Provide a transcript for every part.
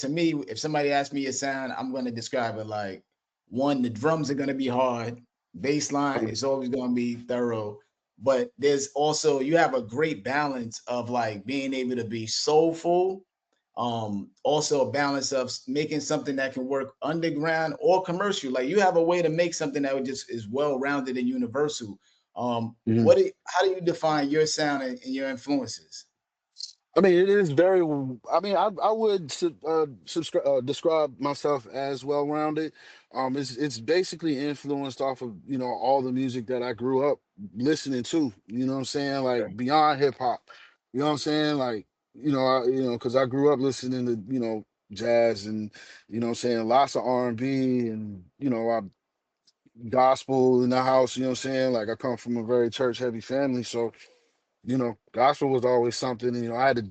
to me, if somebody asks me a sound, I'm gonna describe it like one, the drums are gonna be hard, bass line is always gonna be thorough, but there's also you have a great balance of like being able to be soulful, also a balance of making something that can work underground or commercial. Like you have a way to make something that would just is well rounded and universal. Mhm. How do you define your sound and your influences? I mean, it is very. I mean, I would subscribe describe myself as well rounded. It's basically influenced off of all the music that I grew up listening to. You know what I'm saying? Like beyond hip hop. You know what I'm saying? Like because I grew up listening to jazz and what I'm saying, lots of R&B and I gospel in the house. You know what I'm saying? Like I come from a very church heavy family, so gospel was always something. And, I had to,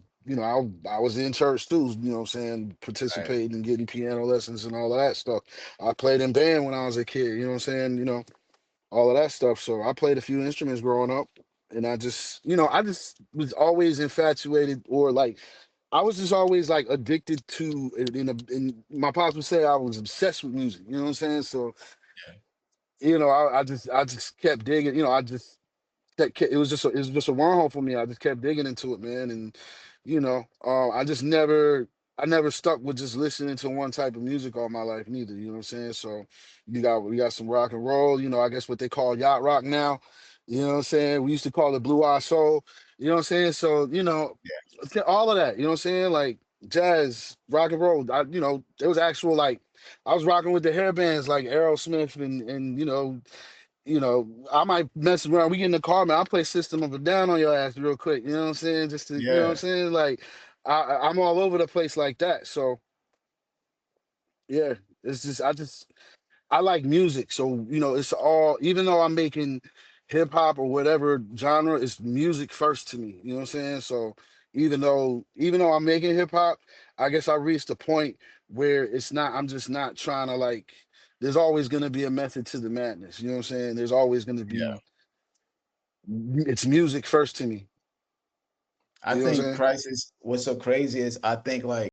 I was in church too, what I'm saying, Right. participating and getting piano lessons and all of that stuff. I played in band when I was a kid, what I'm saying, all of that stuff. So I played a few instruments growing up. And I just was always infatuated or like, I was just always like addicted to, in my pops would say I was obsessed with music, you know what I'm saying? So, I just kept digging, it was just a wormhole for me. I just kept digging into it, man, and I never stuck with just listening to one type of music all my life, neither. You know what I'm saying? So we got some rock and roll. I guess what they call yacht rock now. You know what I'm saying? We used to call it blue eye soul. You know what I'm saying? So all of that. You know what I'm saying? Like jazz, rock and roll. There was actual like I was rocking with the hair bands like Aerosmith and I might mess around. We get in the car, man. I'll play System of a Down on your ass real quick. You know what I'm saying? Just to, you know what I'm Yeah. saying? Like, I'm all over the place like that. So yeah, it's just I like music. So it's all even though I'm making hip hop or whatever genre, it's music first to me. You know what I'm saying? So even though I'm making hip hop, I guess I reached a point where it's not. I'm just not trying to like. There's always going to be a method to the madness. You know what I'm saying? There's always going to Yeah. be it's music first to me. I You know what I'm think saying? Crisis, what's so crazy is I think like